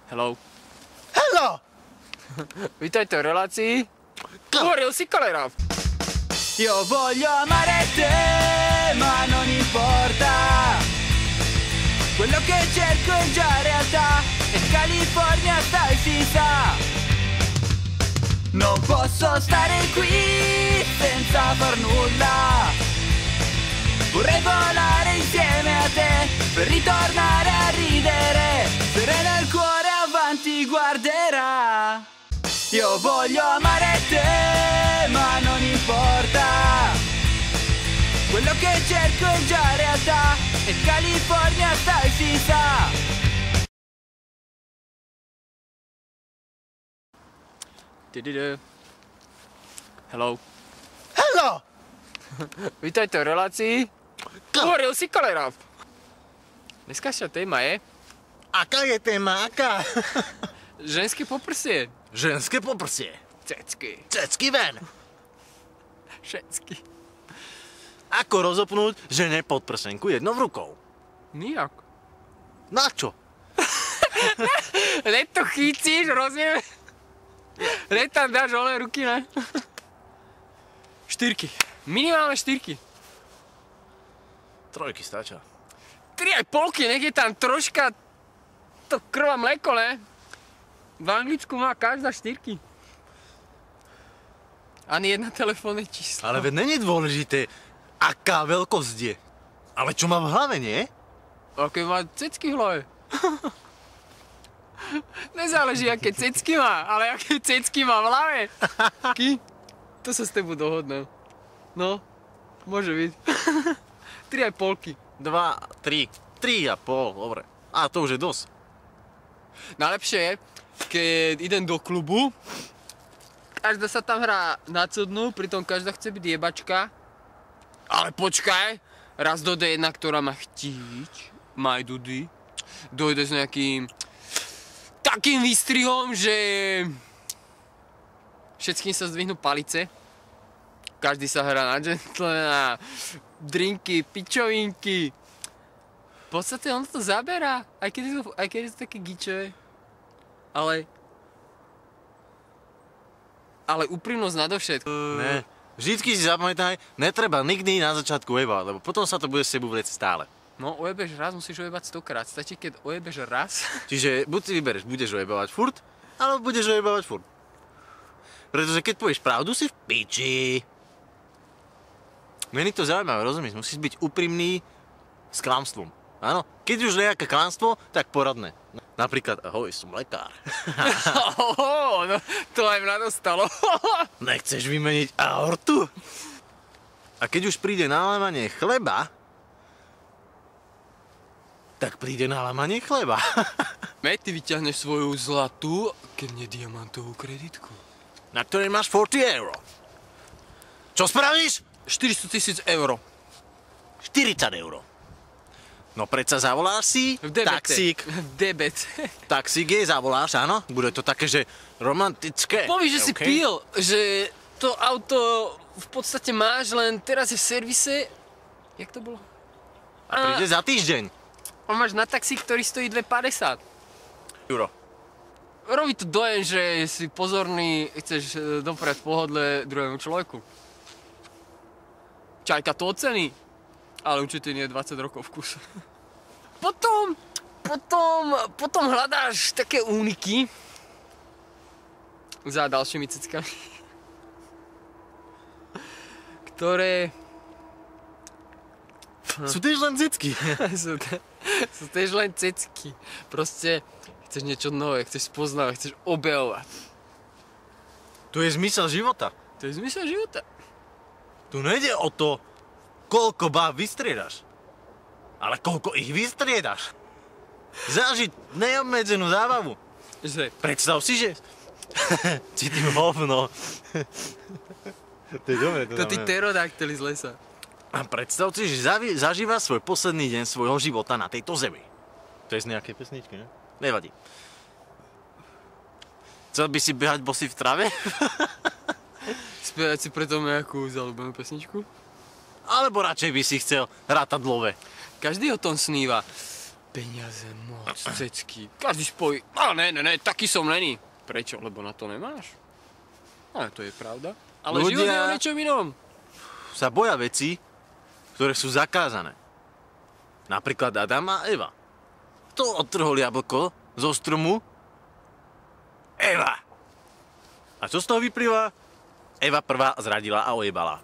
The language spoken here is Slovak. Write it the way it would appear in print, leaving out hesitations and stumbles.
Hello. Hello! Vítajte v relácii. Hovoril si Kalera. Io voglio amare te, ma non importa. Quello che cerco è già realtà, e California stai si sa. Non posso stare qui senza far nulla. Vorrei volare insieme a te, per ritornare a ridere. Sereno il cuore avanti guarderà. Io voglio amare te, ma non importa. Quello che cerco è già realtà, e California stai si sa. Hello. Hello! Vítajte v relácii. Hovoril si Kalera. Dneskašia téma je Aká je téma? Aká? ženské poprsie. Ženské poprsie. Cecky. Cecky ven. Všetky. Ako rozopnúť žene podprsenku jednou rukou? Nijak. Na čo? Hneď to chytíš, rozumieme? Hneď tam dáš olé ruky, ne? Štyrky. Minimálne štyrky. Trojky stačia. 3,5, nech je tam troška to krv a mléko, ne? V Anglicku má každá štyrky. Ani jedna telefónne číslo. Ale veď není dôležité, aká veľkosť je. Ale čo má v hlave, nie? Aké má cecky v hlave. Nezáleží, aké cecky má, ale aké cecky má v hlave. To sa s tebou dohodnem. No, môže byť. 3,5. 2, 3, 3,5, dobre. A to už je dosť. Najlepšie je, keď idem do klubu, každá sa tam hrá na cudnú, pritom každá chce byť jebačka. Ale počkaj, raz dojde jedna, ktorá má chtíč, maj dudy, dojde s nejakým takým výstrihom, že všetkým sa zdvihnú palice. Každý sa hrá na gentlemana, drinky, pičovinky. V podstate on to zaberá, aj keď je to také gičové. Ale úprimnosť nadovšetko. Ne. Vždycky si zapamätaj, netreba nikdy na začiatku ujebať, lebo potom sa to bude s tebou vrieť stále. No, ujebeš raz, musíš ujebať 100-krát. Stačí, keď ujebeš raz. Čiže buď si vybereš, budeš ujebávať furt, alebo budeš ujebávať furt. Pretože keď povieš pravdu, si v piči. Není to zaujímavé, rozumieš? Musíš byť úprimný s klamstvom. Áno, keď už nejaké klamstvo, tak poradné. Napríklad, ahoj, som lekár. No, to aj mňa dostalo. Nechceš vymeniť aortu? A keď už príde nalámanie chleba, tak príde nalámanie chleba. Ty vyťahneš svoju zlatú, keď nie diamantovú kreditku. Na ktorej máš 40 €. Čo spravíš? 400 000 €. 40 €. No predsa zavoláš si taxík. V debete. Taxík je, zavoláš, áno? Bude to také, že romantické. Povíš, že si OK? pil, že to auto v podstate máš, len teraz je v servise. Jak to bolo? A príde za týždeň. A máš na taxík, ktorý stojí 2,50 €. Robí to dojem, že si pozorný, chceš dopriať pohodle druhému človeku. Čajka to ocení, ale určite nie 20 rokov v kuse. Potom hľadáš také úniky za ďalšími cickami, ktoré Sú tiež len cicky. sú tiež len cecky. Proste chceš niečo nové, chceš spoznávať, chceš objavovať. To je zmysel života. To je zmysel života. Tu nejde o to, koľko báb vystriedaš, ale koľko ich vystriedaš. Zažiť neobmedzenú zábavu. Že? Predstav si, že... Cítim hovno. To je dobré. To tí pterodaktyly z lesa. A predstav si, že zažíva svoj posledný deň svojho života na tejto zemi. To je z nejakej pesničky, ne? Nevadí. Chcel by si behať bosý v trave? Spievať si preto nejakú zalúbenú pesničku? Alebo radšej by si chcel rátať love? Každý o tom sníva. Peniaze, moc, cecky. Každý spojí, ale ne, taký som není. Prečo? Lebo na to nemáš? Ale to je pravda. Ale Ľudia- život je o niečom inom. Sa boja veci, ktoré sú zakázané. Napríklad Adam a Eva. Kto odtrhol jablko zo stromu? Eva. A čo z toho vyplýva? Eva prvá zradila a ojebala.